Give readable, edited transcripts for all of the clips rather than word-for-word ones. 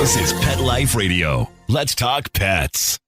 This is Pet Life Radio. Let's talk pets.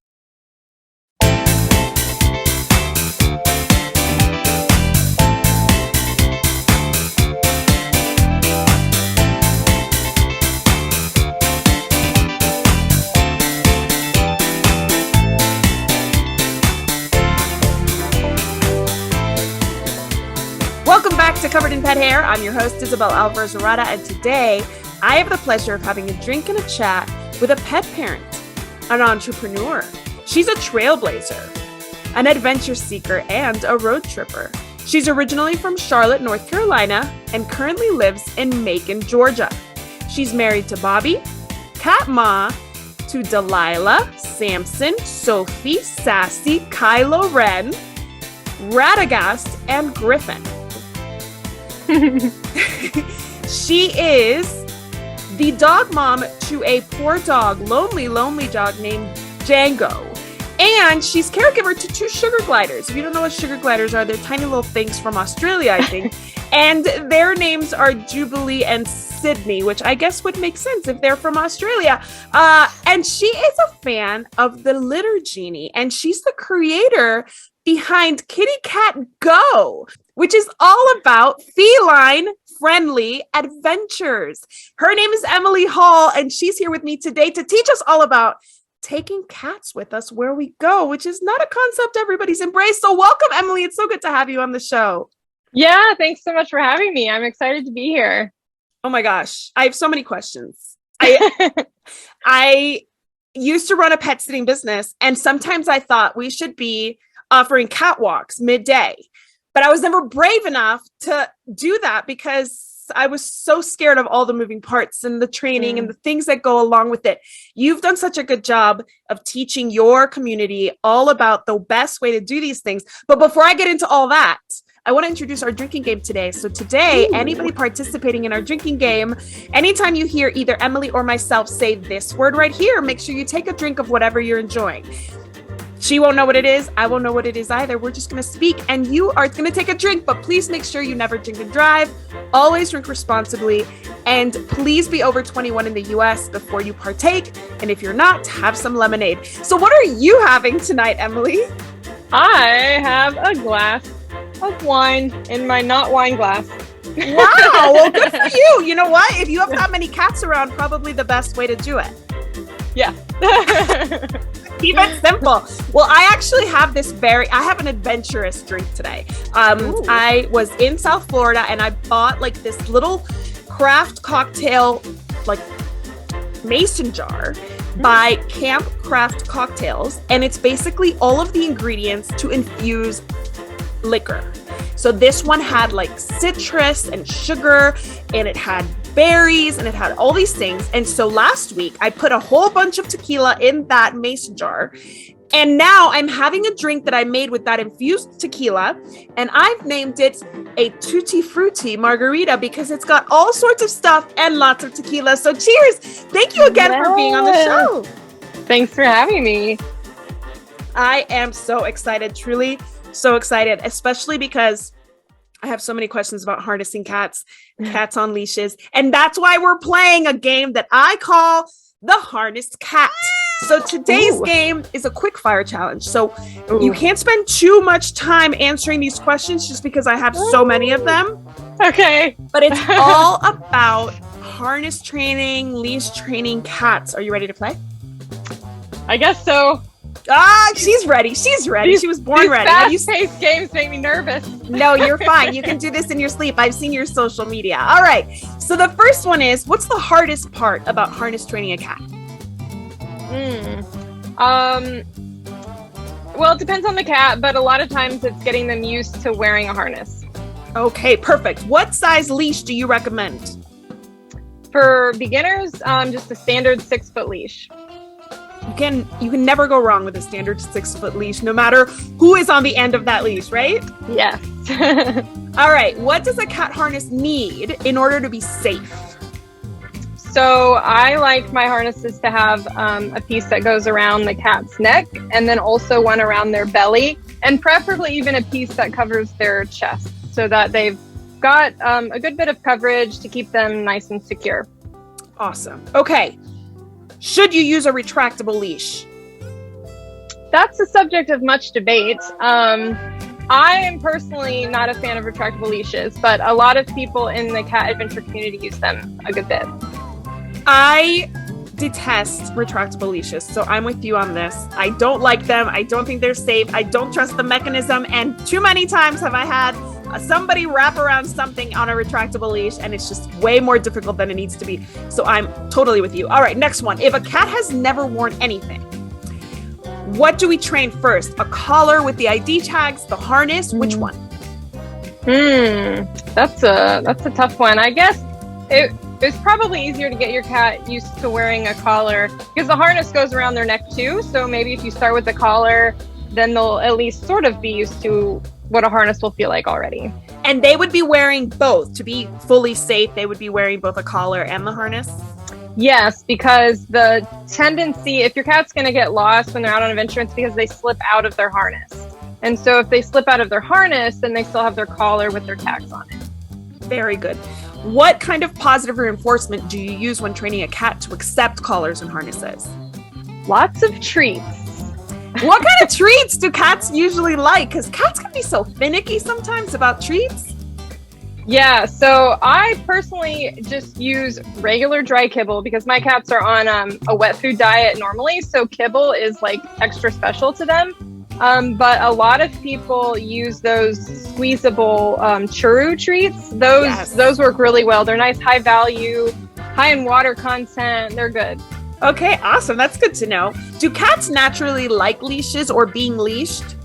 Welcome back to Covered in Pet Hair. I'm your host, Isabel Alvarez-Arada, and today I have the pleasure of having a drink and a chat with a pet parent, an entrepreneur. She's a trailblazer, an adventure seeker, and a road tripper. She's originally from Charlotte, North Carolina, and currently lives in Macon, Georgia. She's married to Bobby, Cat Ma, to Delilah, Samson, Sophie, Sassy, Kylo Ren, Radagast, and Griffin. She is the dog mom to a poor dog, lonely dog named Django. And she's caregiver to 2 sugar gliders. If you don't know what sugar gliders are, they're tiny little things from Australia, I think. And their names are Jubilee and Sydney, which I guess would make sense if they're from Australia. And she is a fan of the Litter Genie, and she's the creator behind KittyCatGo, which is all about feline-friendly adventures. Her name is Emily Hall, and she's here with me today to teach us all about taking cats with us where we go, which is not a concept everybody's embraced. So welcome, Emily. It's so good to have you on the show. Yeah, thanks so much for having me. I'm excited to be here. Oh my gosh, I have so many questions. I used to run a pet sitting business, and sometimes I thought we should be offering catwalks midday. But I was never brave enough to do that because I was so scared of all the moving parts and the training and the things that go along with it. You've done such a good job of teaching your community all about the best way to do these things. But before I get into all that, I want to introduce our drinking game today. So today, anybody participating in our drinking game, anytime you hear either Emily or myself say this word right here, make sure you take a drink of whatever you're enjoying. She won't know what it is. I won't know what it is either. We're just going to speak and you are going to take a drink, but please make sure you never drink and drive. Always drink responsibly, and please be over 21 in the US before you partake. And if you're not, have some lemonade. So what are you having tonight, Emily? I have a glass of wine in my not wine glass. Wow. Well, good for you. You know what? If you have that many cats around, probably the best way to do it. Yeah. Keep it simple. Well, I actually have I have an adventurous drink today. I was in South Florida and I bought like this little craft cocktail, like mason jar by Camp Craft Cocktails. And it's basically all of the ingredients to infuse liquor. So this one had like citrus and sugar, and it had berries, and it had all these things. And so last week I put a whole bunch of tequila in that mason jar, and now I'm having a drink that I made with that infused tequila, and I've named it a Tutti Frutti margarita because it's got all sorts of stuff and lots of tequila. So cheers. Thank you again for being on the show. Thanks for having me. I am so excited, truly so excited, especially because I have so many questions about harnessing cats on leashes. And that's why we're playing a game that I call the Harnessed Cat. So today's game is a quick fire challenge. So you can't spend too much time answering these questions just because I have so many of them. Okay. But it's all about harness training, leash training cats. Are you ready to play? I guess so. She's ready. She was born ready. Fast-paced games make me nervous. No, you're fine. You can do this in your sleep. I've seen your social media. All right. So the first one is, what's the hardest part about harness training a cat? Well, it depends on the cat, but a lot of times it's getting them used to wearing a harness. Okay, perfect. What size leash do you recommend? For beginners, just a standard 6-foot leash. You can never go wrong with a standard 6-foot leash, no matter who is on the end of that leash, right? Yes. All right. What does a cat harness need in order to be safe? So I like my harnesses to have a piece that goes around the cat's neck, and then also one around their belly, and preferably even a piece that covers their chest so that they've got a good bit of coverage to keep them nice and secure. Awesome. Okay. Should you use a retractable leash? That's the subject of much debate. I am personally not a fan of retractable leashes, but a lot of people in the cat adventure community use them a good bit. I detest retractable leashes, so I'm with you on this. I don't like them. I don't think they're safe. I don't trust the mechanism, and too many times have I had somebody wrap around something on a retractable leash, and it's just way more difficult than it needs to be. So I'm totally with you. All right, next one. If a cat has never worn anything, what do we train first? A collar with the ID tags, the harness, which one? That's a tough one. I guess it's probably easier to get your cat used to wearing a collar because the harness goes around their neck too. So maybe if you start with the collar, then they'll at least sort of be used to what a harness will feel like already. And they would be wearing both. To be fully safe, they would be wearing both a collar and the harness? Yes, because the tendency, if your cat's going to get lost when they're out on adventure, it's because they slip out of their harness. And so if they slip out of their harness, then they still have their collar with their tags on it. Very good. What kind of positive reinforcement do you use when training a cat to accept collars and harnesses? Lots of treats. What kind of treats do cats usually like? Because cats can be so finicky sometimes about treats. Yeah, so I personally just use regular dry kibble because my cats are on a wet food diet normally. So kibble is like extra special to them. But a lot of people use those squeezable churu treats. Those work really well. They're nice, high value, high in water content. They're good. Okay, awesome. That's good to know. Do cats naturally like leashes or being leashed?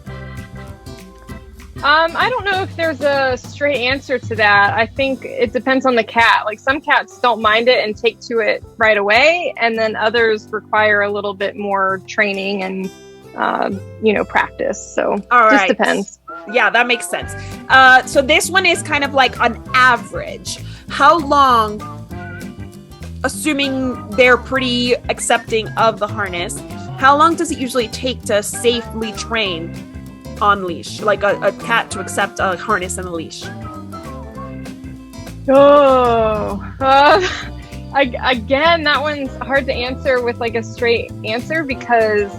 I don't know if there's a straight answer to that. I think it depends on the cat. Like some cats don't mind it and take to it right away. And then others require a little bit more training and practice. So just depends. Yeah, that makes sense. So this one is kind of like an average. How long, assuming they're pretty accepting of the harness, how long does it usually take to safely train on leash, like a cat to accept a harness and a leash? Again, that one's hard to answer with like a straight answer because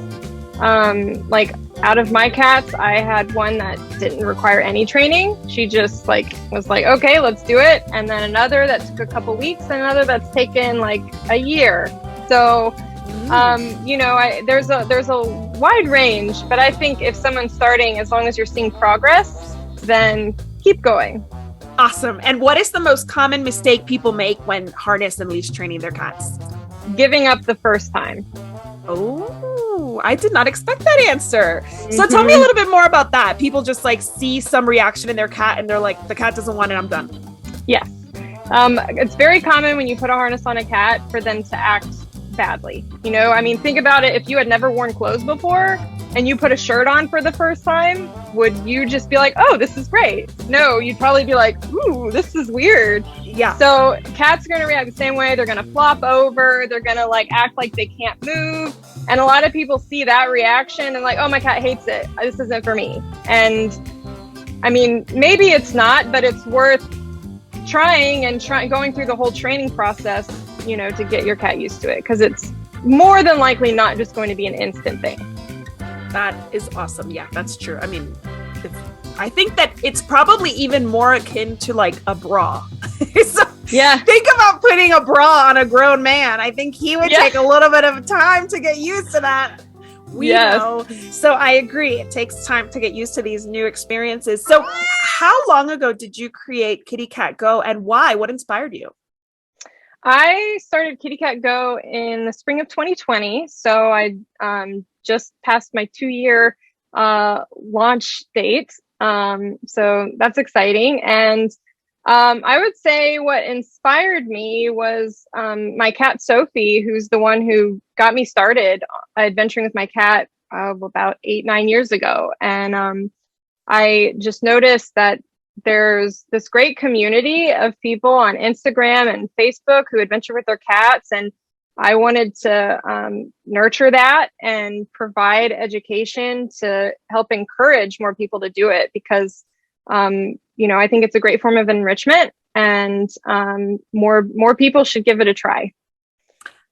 like out of my cats, I had one that didn't require any training. She just was like, okay, let's do it. And then another that took a couple weeks and another that's taken like a year. So, there's a wide range, but I think if someone's starting, as long as you're seeing progress, then keep going. Awesome. And what is the most common mistake people make when harness and leash training their cats? Giving up the first time. Oh, I did not expect that answer. So tell me a little bit more about that. People just see some reaction in their cat and they're like, the cat doesn't want it, I'm done. Yes. It's very common when you put a harness on a cat for them to act badly. Think about it. If you had never worn clothes before and you put a shirt on for the first time, would you just be like, oh, this is great? No, you'd probably be like, ooh, this is weird. Yeah. So cats are going to react the same way. They're going to flop over. They're going to act like they can't move. And a lot of people see that reaction and oh, my cat hates it. This isn't for me. And maybe it's not, but it's worth trying and going through the whole training process, to get your cat used to it, because it's more than likely not just going to be an instant thing. That is awesome. Yeah, that's true. I think that it's probably even more akin to a bra. So yeah. Think about putting a bra on a grown man. I think he would take a little bit of time to get used to that. We know. So I agree. It takes time to get used to these new experiences. So how long ago did you create KittyCatGo and why? What inspired you? I started KittyCatGo in the spring of 2020. So I just passed my 2-year launch date. So that's exciting. And I would say what inspired me was my cat, Sophie, who's the one who got me started adventuring with my cat about 8-9 years ago. And I just noticed that there's this great community of people on Instagram and Facebook who adventure with their cats. And I wanted to nurture that and provide education to help encourage more people to do it because, I think it's a great form of enrichment and more people should give it a try.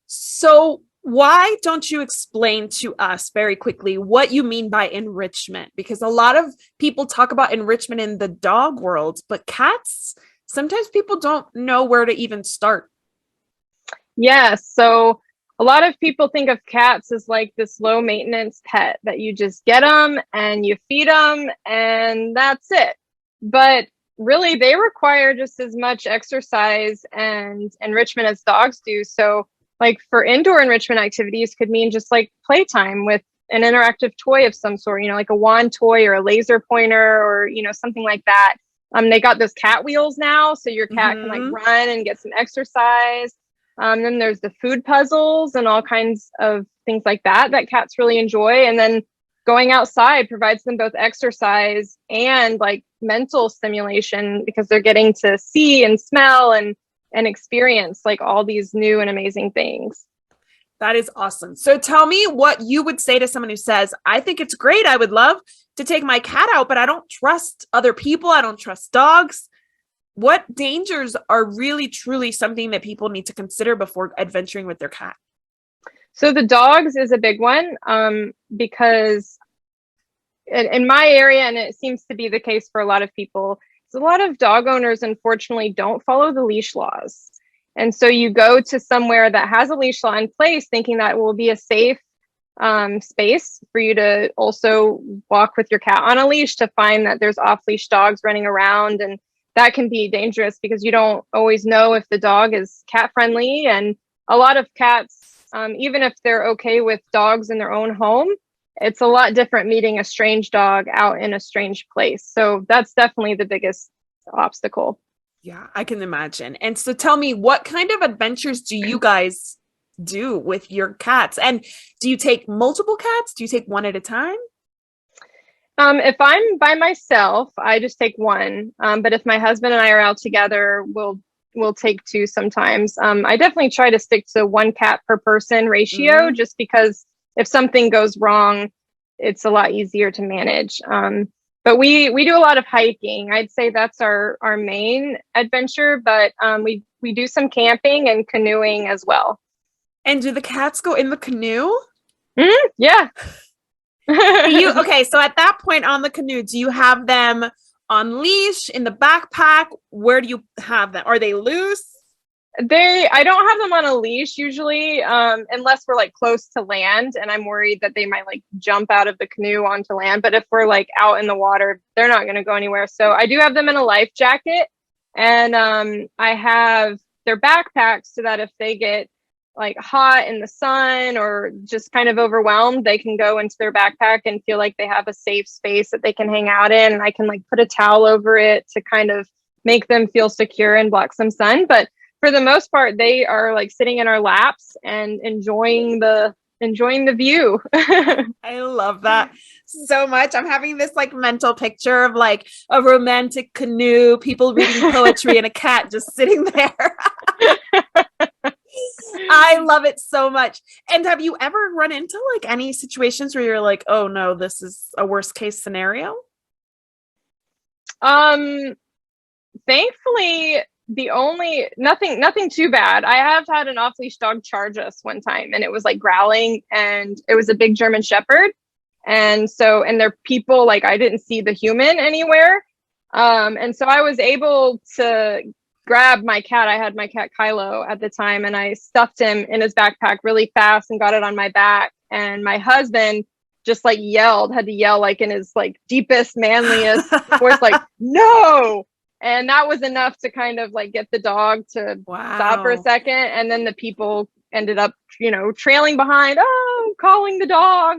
So Why don't you explain to us very quickly what you mean by enrichment? Because a lot of people talk about enrichment in the dog world, but cats, sometimes people don't know where to even start. Yes. So a lot of people think of cats as like this low maintenance pet that you just get them and you feed them and that's it. But really, they require just as much exercise and enrichment as dogs do. So, like for indoor enrichment activities, could mean just like playtime with an interactive toy of some sort, like a wand toy or a laser pointer or, something like that. They got those cat wheels now, so your cat can like run and get some exercise. Then there's the food puzzles and all kinds of things like that cats really enjoy. And then going outside provides them both exercise and like mental stimulation because they're getting to see and smell and experience like all these new and amazing things. That is awesome. So tell me what you would say to someone who says, I think it's great. I would love to take my cat out, but I don't trust other people. I don't trust dogs. What dangers are really, truly something that people need to consider before adventuring with their cat? So the dogs is a big one because in my area, and it seems to be the case for a lot of people, a lot of dog owners unfortunately don't follow the leash laws. And so you go to somewhere that has a leash law in place thinking that it will be a safe space for you to also walk with your cat on a leash, to find that there's off-leash dogs running around, and that can be dangerous because you don't always know if the dog is cat friendly. And a lot of cats, even if they're okay with dogs in their own home, it's a lot different meeting a strange dog out in a strange place. So that's definitely the biggest obstacle. Yeah, I can imagine. And so tell me, what kind of adventures do you guys do with your cats? And do you take multiple cats? Do you take one at a time? If I'm by myself, I just take one. But if my husband and I are out together, we'll take two sometimes. I definitely try to stick to one cat per person ratio, just because if something goes wrong, it's a lot easier to manage. But we do a lot of hiking. I'd say that's our main adventure, but we do some camping and canoeing as well. And do the cats go in the canoe? Yeah. Okay, so at that point on the canoe, do you have them on leash, in the backpack? Where do you have them? Are they loose? I don't have them on a leash usually, unless we're like close to land and I'm worried that they might like jump out of the canoe onto land. But if we're like out in the water, they're not going to go anywhere. So I do have them in a life jacket, and I have their backpacks so that if they get like hot in the sun or just kind of overwhelmed, they can go into their backpack and feel like they have a safe space that they can hang out in. And I can like put a towel over it to kind of make them feel secure and block some sun. But for the most part, they are like sitting in our laps and enjoying the view. I love that so much. I'm having this like mental picture of like a romantic canoe, people reading poetry, and a cat just sitting there. I love it so much. And have you ever run into like any situations where you're like, oh no, this is a worst case scenario? Thankfully, nothing too bad. I have had an off-leash dog charge us one time, and it was like growling, and it was a big German Shepherd. And they're people, like I didn't see the human anywhere. And so I was able to grab my cat. I had my cat Kylo at the time, and I stuffed him in his backpack really fast and got it on my back. And my husband just like had to yell like in his like deepest, manliest voice, like, no. And that was enough to kind of like get the dog to stop for a second. And then the people ended up, trailing behind, calling the dog,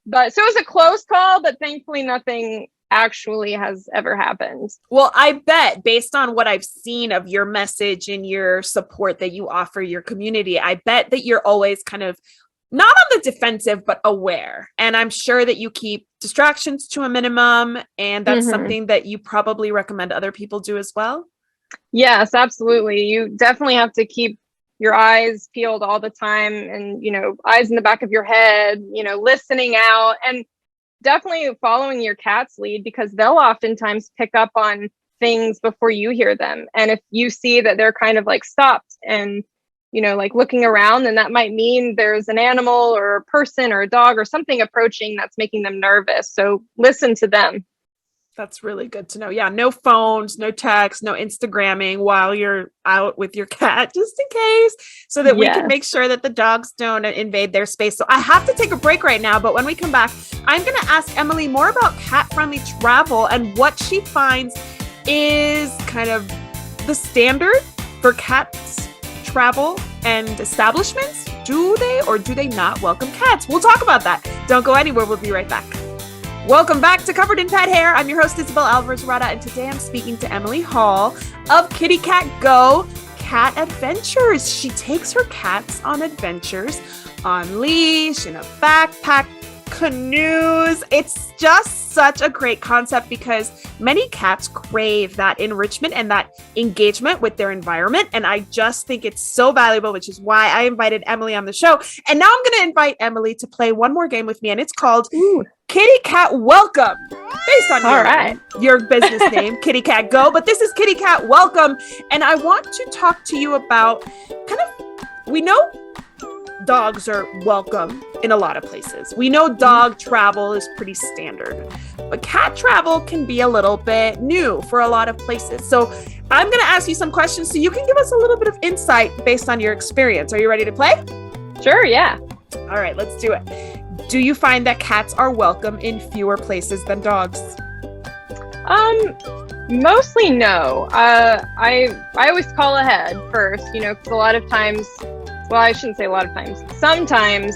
But so it was a close call, but thankfully nothing actually has ever happened. Well, I bet based on what I've seen of your message and your support that you offer your community, I bet that you're always kind of not on the defensive, but aware. And I'm sure that you keep distractions to a minimum. And that's something that you probably recommend other people do as well. Yes, absolutely. You definitely have to keep your eyes peeled all the time, and, eyes in the back of your head, listening out, and definitely following your cat's lead, because they'll oftentimes pick up on things before you hear them. And if you see that they're kind of like stopped and like looking around, then that might mean there's an animal or a person or a dog or something approaching that's making them nervous. So listen to them. That's really good to know. Yeah, no phones, no texts, no Instagramming while you're out with your cat, just in case, so that we can make sure that the dogs don't invade their space. So I have to take a break right now, but when we come back, I'm going to ask Emily more about cat-friendly travel and what she finds is kind of the standard for cats travel and establishments. Do they or do they not welcome cats? We'll talk about that. Don't go anywhere. We'll be right back. Welcome back to Covered in Pet Hair. I'm your host, Isabel Alvarez-Rada, and today I'm speaking to Emily Hall of KittyCatGo Cat Adventures. She takes her cats on adventures on leash, in a backpack, canoes. It's just such a great concept because many cats crave that enrichment and that engagement with their environment. And I just think it's so valuable, which is why I invited Emily on the show. And now I'm going to invite Emily to play one more game with me, and it's called Kitty Cat Welcome, based on your business name, KittyCatGo. But this is Kitty Cat Welcome. And I want to talk to you about we know dogs are welcome in a lot of places. We know dog travel is pretty standard, but cat travel can be a little bit new for a lot of places. So I'm going to ask you some questions so you can give us a little bit of insight based on your experience. Are you ready to play? Sure, yeah. All right, let's do it. Do you find that cats are welcome in fewer places than dogs? Mostly no. I always call ahead first, because a lot of times, well, I shouldn't say a lot of times. Sometimes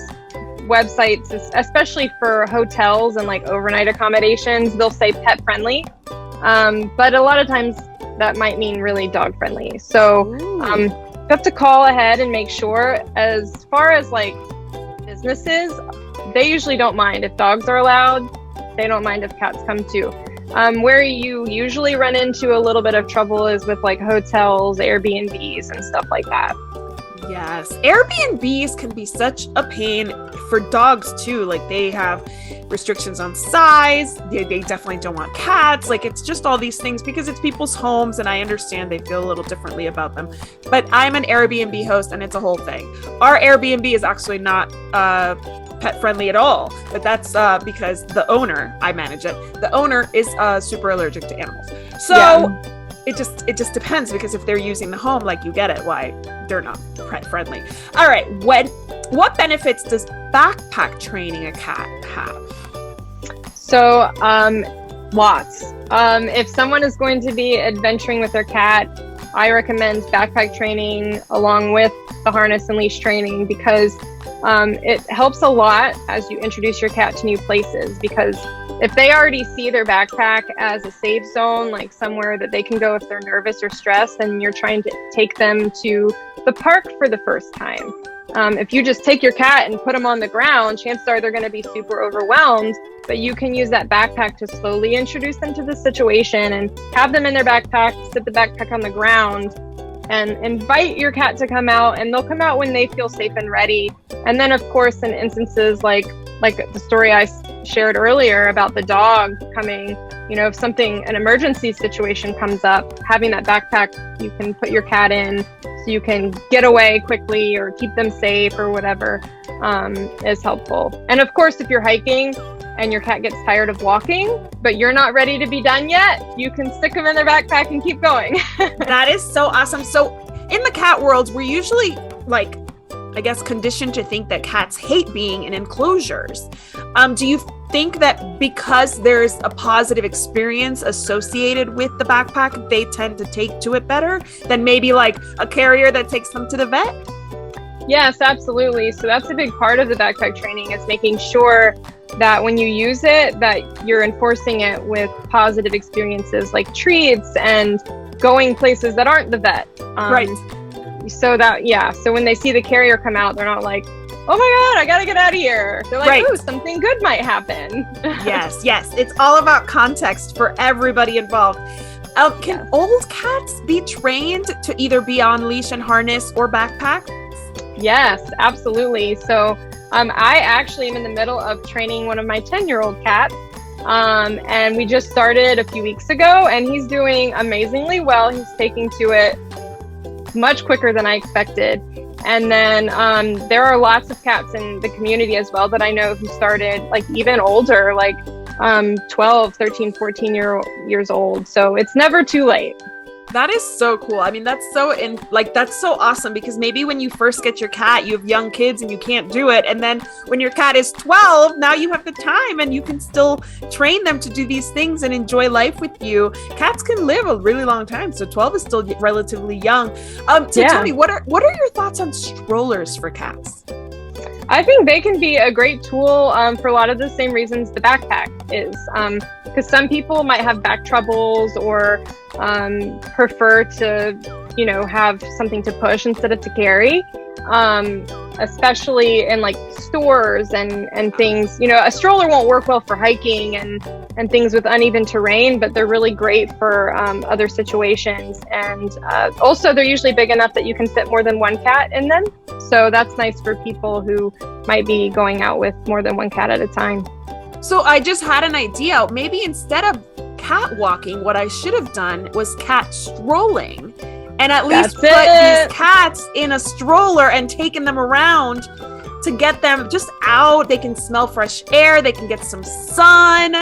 websites, especially for hotels and like overnight accommodations, they'll say pet friendly. But a lot of times that might mean really dog friendly. So you have to call ahead and make sure. As far as like businesses, they usually don't mind if dogs are allowed. They don't mind if cats come too. Where you usually run into a little bit of trouble is with like hotels, Airbnbs and stuff like that. Yes. Airbnbs can be such a pain for dogs too. Like they have restrictions on size. They definitely don't want cats. Like it's just all these things because it's people's homes, and I understand they feel a little differently about them. But I'm an Airbnb host and it's a whole thing. Our Airbnb is actually not pet friendly at all, but that's because the owner, I manage it, the owner is super allergic to animals. So it just depends, because if they're using the home, like, you get it, why they're not pet friendly. All right, what benefits does backpack training a cat have? So lots. If someone is going to be adventuring with their cat, I recommend backpack training along with the harness and leash training, because it helps a lot as you introduce your cat to new places. Because if they already see their backpack as a safe zone, like somewhere that they can go if they're nervous or stressed, and you're trying to take them to the park for the first time. If you just take your cat and put them on the ground, chances are they're going to be super overwhelmed, but you can use that backpack to slowly introduce them to the situation and have them in their backpack, sit the backpack on the ground, and invite your cat to come out, and they'll come out when they feel safe and ready. And then of course, in instances like the story I shared earlier about the dog coming, if an emergency situation comes up, having that backpack you can put your cat in so you can get away quickly or keep them safe or whatever, is helpful. And of course, if you're hiking and your cat gets tired of walking, but you're not ready to be done yet, you can stick them in their backpack and keep going. That is so awesome. So in the cat world, we're usually conditioned to think that cats hate being in enclosures. Do you think that because there's a positive experience associated with the backpack, they tend to take to it better than maybe like a carrier that takes them to the vet? Yes, absolutely. So that's a big part of the backpack training, is making sure that when you use it, that you're enforcing it with positive experiences like treats and going places that aren't the vet. Right. So when they see the carrier come out, they're not like, oh my God, I gotta get out of here. They're like, ooh, something good might happen. Yes. It's all about context for everybody involved. Can old cats be trained to either be on leash and harness or backpack? Yes, absolutely. So I actually am in the middle of training one of my 10-year-old cats. And we just started a few weeks ago, and he's doing amazingly well. He's taking to it much quicker than I expected. And then there are lots of cats in the community as well that I know who started like even older, like 12, 13, 14 years old. So it's never too late. That is so cool. I mean, that's so awesome, because maybe when you first get your cat, you have young kids and you can't do it. And then when your cat is 12, now you have the time and you can still train them to do these things and enjoy life with you. Cats can live a really long time. So 12 is still relatively young. Tell me, what are your thoughts on strollers for cats? I think they can be a great tool for a lot of the same reasons the backpack is. Because some people might have back troubles or prefer to, have something to push instead of to carry, especially in like stores and things. A stroller won't work well for hiking and things with uneven terrain, but they're really great for other situations. And also they're usually big enough that you can fit more than one cat in them. So that's nice for people who might be going out with more than one cat at a time. So I just had an idea. Maybe instead of cat walking, what I should have done was cat strolling, and at least put these cats in a stroller and taken them around to get them just out. They can smell fresh air. They can get some sun.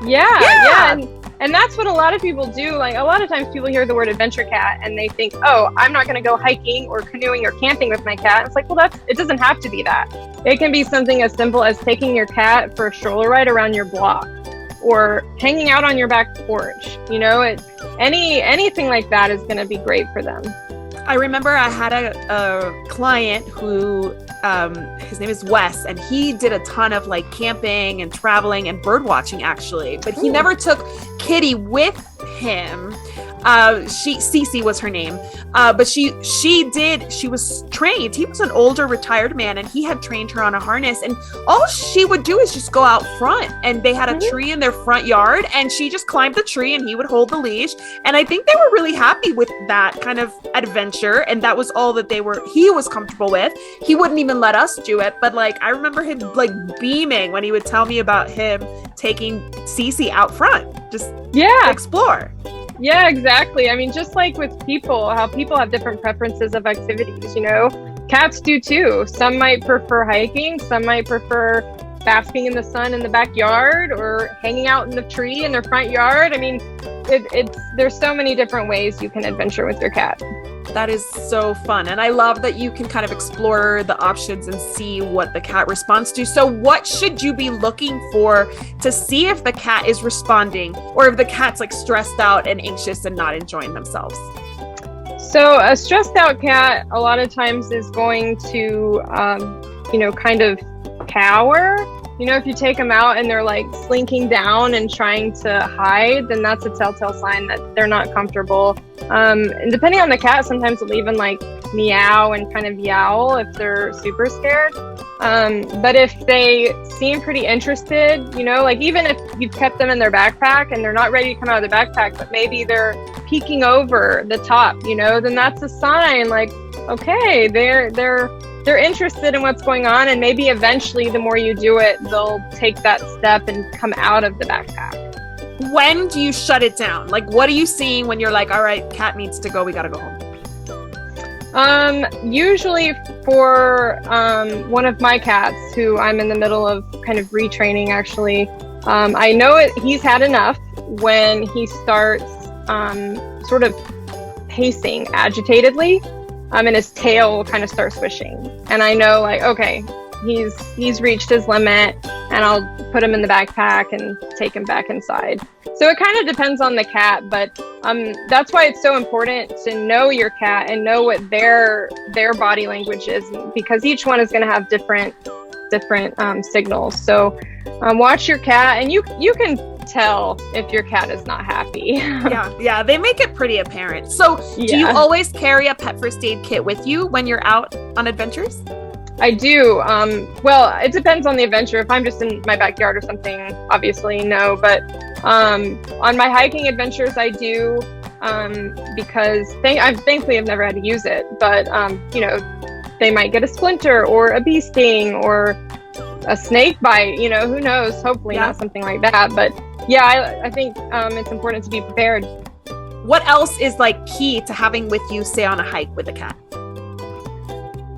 Yeah. And that's what a lot of people do. Like a lot of times people hear the word adventure cat and they think, oh, I'm not going to go hiking or canoeing or camping with my cat. It's like, well, it doesn't have to be that. It can be something as simple as taking your cat for a stroller ride around your block or hanging out on your back porch. Anything like that is going to be great for them. I remember I had a client who, his name is Wes, and he did a ton of like camping and traveling and bird watching actually, but he never took Kitty with him. Cece was her name. But she was trained. He was an older retired man and he had trained her on a harness, and all she would do is just go out front, and they had a tree in their front yard and she just climbed the tree and he would hold the leash. And I think they were really happy with that kind of adventure. And that was all that he was comfortable with. He wouldn't even let us do it. But like, I remember him like beaming when he would tell me about him taking Cece out front, just to explore. Yeah, exactly. I mean, just like with people, how people have different preferences of activities, cats do too. Some might prefer hiking. Some might prefer basking in the sun in the backyard or hanging out in the tree in their front yard. I mean, there's so many different ways you can adventure with your cat. That is so fun. And I love that you can kind of explore the options and see what the cat responds to. So what should you be looking for to see if the cat is responding, or if the cat's like stressed out and anxious and not enjoying themselves? So a stressed out cat a lot of times is going to, kind of cower. If you take them out and they're like slinking down and trying to hide, then that's a telltale sign that they're not comfortable. And depending on the cat, sometimes they'll even like meow and kind of yowl if they're super scared. But if they seem pretty interested, like even if you've kept them in their backpack and they're not ready to come out of their backpack, but maybe they're peeking over the top, then that's a sign like, okay, they're interested in what's going on, and maybe eventually the more you do it, they'll take that step and come out of the backpack. When do you shut it down? Like, what are you seeing when you're like, all right, cat needs to go, we gotta go home? Usually for one of my cats who I'm in the middle of kind of retraining actually, I know he's had enough when he starts sort of pacing agitatedly. And his tail will kind of start swishing. And I know like, okay, he's reached his limit, and I'll put him in the backpack and take him back inside. So it kind of depends on the cat, but that's why it's so important to know your cat and know what their body language is, because each one is going to have different signals. So watch your cat, and you can tell if your cat is not happy. yeah, they make it pretty apparent. So do you always carry a pet first aid kit with you when you're out on adventures? I do. Well, it depends on the adventure. If I'm just in my backyard or something, obviously no, but on my hiking adventures I do, because thankfully I've never had to use it, but they might get a splinter or a bee sting or a snake bite, who knows, hopefully not something like that. But I think it's important to be prepared. What else is like key to having with you, say on a hike with a cat?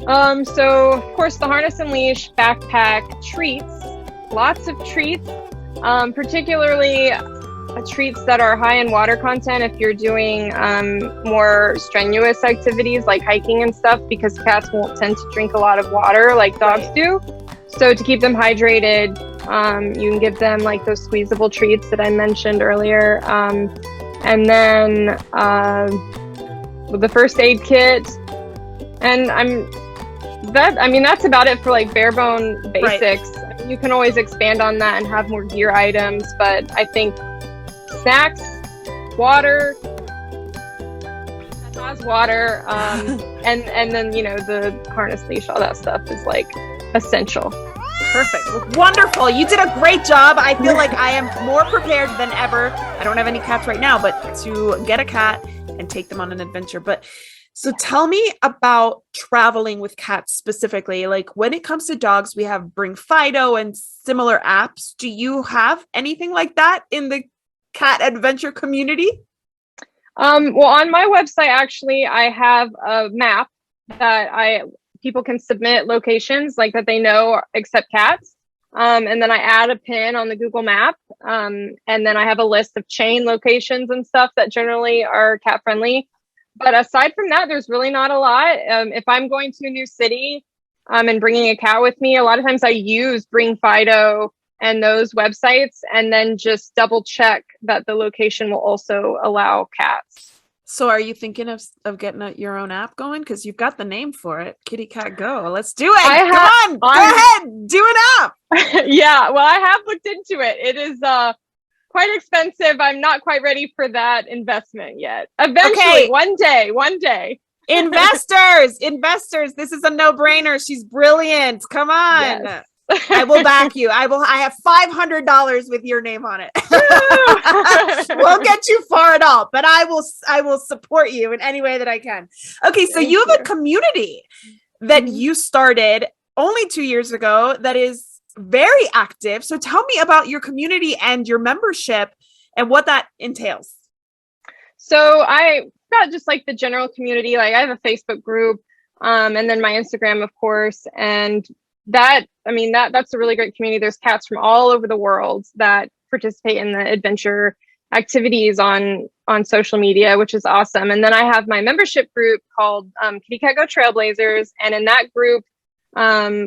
So of course the harness and leash, backpack, treats, lots of treats, particularly treats that are high in water content if you're doing more strenuous activities like hiking and stuff, because cats won't tend to drink a lot of water like dogs do. So to keep them hydrated, you can give them like those squeezable treats that I mentioned earlier. And then the first aid kit. And that's about it for like bare bone basics. Right. You can always expand on that and have more gear items, but I think snacks, water, and then, you know, the harness, leash, all that stuff is like essential. Perfect. Wonderful. You did a great job. I feel like I am more prepared than ever. I don't have any cats right now, but to get a cat and take them on an adventure. But so tell me about traveling with cats specifically. Like when it comes to dogs, we have Bring Fido and similar apps. Do you have anything like that in the cat adventure community? Well, on my website, actually, I have a map that people can submit locations like that they know accept cats. And then I add a pin on the Google map. And then I have a list of chain locations and stuff that generally are cat friendly. But aside from that, there's really not a lot. If I'm going to a new city and bringing a cat with me, a lot of times I use Bring Fido and those websites and then just double check that the location will also allow cats. So are you thinking of getting your own app going? Because you've got the name for it, KittyCatGo. Let's do it. Come on, go ahead, do an app. Yeah, well, I have looked into it. It is quite expensive. I'm not quite ready for that investment yet. Eventually, okay. One day. Investors, this is a no-brainer. She's brilliant. Come on. Yes. I will back you. I have $500 with your name on it. Won't get you far at all, but I will support you in any way that I can. Okay, so you have a community that you started only 2 years ago that is very active. So tell me about your community and your membership and what that entails. So I got just like the general community. Like I have a Facebook group, and then my Instagram, of course, and that's a really great community. There's cats from all over the world that participate in the adventure activities on social media, which is awesome. And then I have my membership group called KittyCatGo Trailblazers. And in that group,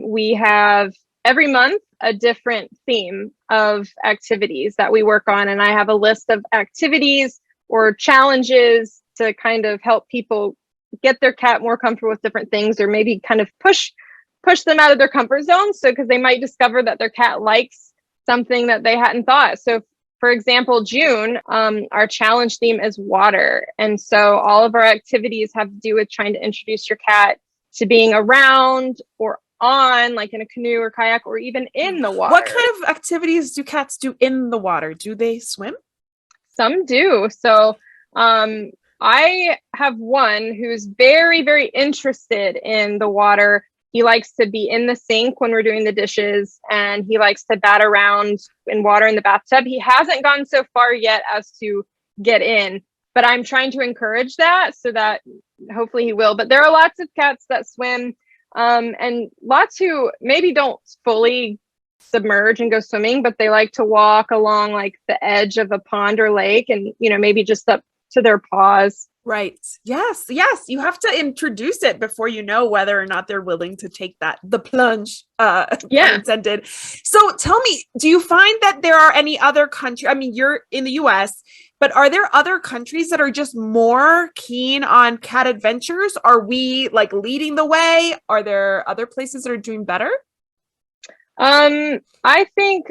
we have every month a different theme of activities that we work on. And I have a list of activities or challenges to kind of help people get their cat more comfortable with different things, or maybe kind of push them out of their comfort zone. So, because they might discover that their cat likes something that they hadn't thought. So for example, June, our challenge theme is water. And so all of our activities have to do with trying to introduce your cat to being around or on, like in a canoe or kayak, or even in the water. What kind of activities do cats do in the water? Do they swim? Some do. So I have one who's very, very interested in the water. He likes to be in the sink when we're doing the dishes, and he likes to bat around in water in the bathtub. He hasn't gone so far yet as to get in, but I'm trying to encourage that so that hopefully he will. But there are lots of cats that swim, and lots who maybe don't fully submerge and go swimming, but they like to walk along like the edge of a pond or lake and, maybe just up to their paws. Right. Yes. You have to introduce it before you know whether or not they're willing to take the plunge, intended. So tell me, do you find that there are any other countries? I mean, you're in the US, but are there other countries that are just more keen on cat adventures? Are we like leading the way? Are there other places that are doing better? I think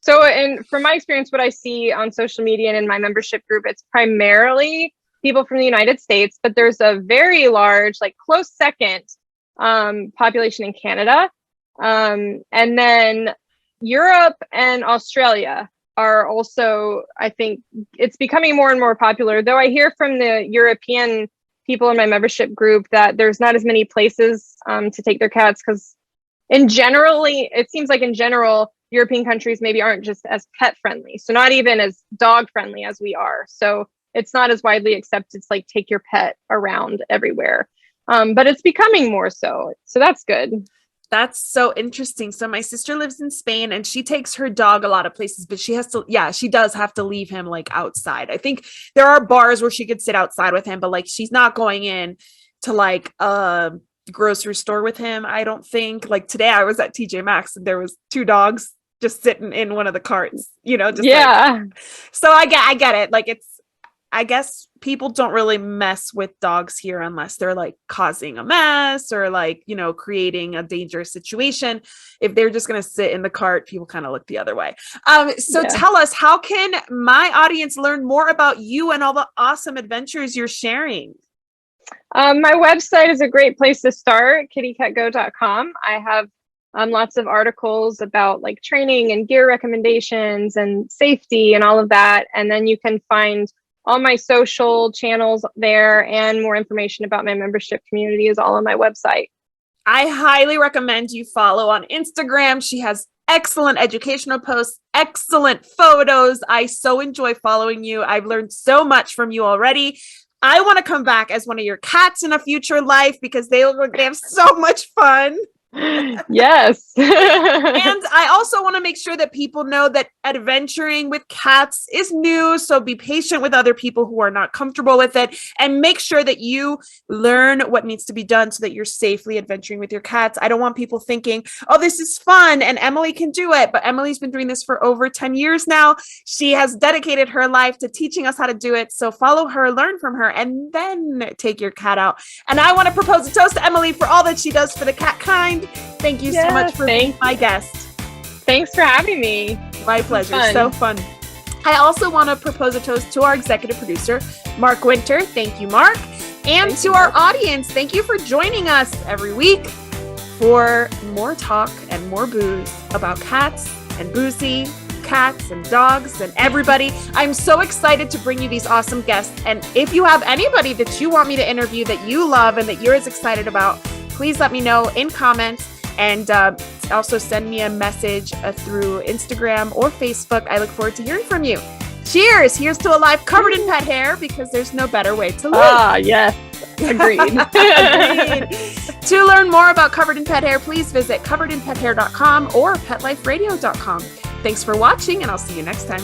so. And from my experience, what I see on social media and in my membership group, it's primarily people from the United States, but there's a very large, like close second, population in Canada. And then Europe and Australia are also, I think it's becoming more and more popular, though I hear from the European people in my membership group that there's not as many places to take their cats, because it seems like in general, European countries maybe aren't just as pet friendly. So not even as dog friendly as we are. So it's not as widely accepted. It's like take your pet around everywhere. But it's becoming more so. So that's good. That's so interesting. So my sister lives in Spain and she takes her dog a lot of places, but she does have to leave him like outside. I think there are bars where she could sit outside with him, but like she's not going in to like a grocery store with him. I don't think. Like today I was at TJ Maxx and there was 2 dogs just sitting in one of the carts, just so I get it. Like I guess people don't really mess with dogs here unless they're like causing a mess or like, creating a dangerous situation. If they're just going to sit in the cart, people kind of look the other way. Tell us, how can my audience learn more about you and all the awesome adventures you're sharing? My website is a great place to start, kittycatgo.com. I have lots of articles about like training and gear recommendations and safety and all of that. And then you can find all my social channels there, and more information about my membership community is all on my website. I highly recommend you follow on Instagram. She has excellent educational posts, excellent photos. I so enjoy following you. I've learned so much from you already. I want to come back as one of your cats in a future life because they have so much fun. Yes. And I also want to make sure that people know that adventuring with cats is new. So be patient with other people who are not comfortable with it, and make sure that you learn what needs to be done so that you're safely adventuring with your cats. I don't want people thinking, oh, this is fun and Emily can do it. But Emily's been doing this for over 10 years now. She has dedicated her life to teaching us how to do it. So follow her, learn from her, and then take your cat out. And I want to propose a toast to Emily for all that she does for the cat kind. Thank you so much for being my guest. Thanks for having me. My pleasure. So fun. I also want to propose a toast to our executive producer, Mark Winter. Thank you, Mark. And to our audience, thank you for joining us every week for more talk and more booze about cats and boozy, cats and dogs and everybody. I'm so excited to bring you these awesome guests. And if you have anybody that you want me to interview that you love and that you're as excited about, please let me know in comments, and also send me a message through Instagram or Facebook. I look forward to hearing from you. Cheers. Here's to a life covered in pet hair, because there's no better way to live. Ah, yes. Agreed. Agreed. To learn more about Covered in Pet Hair, please visit coveredinpethair.com or petliferadio.com. Thanks for watching, and I'll see you next time.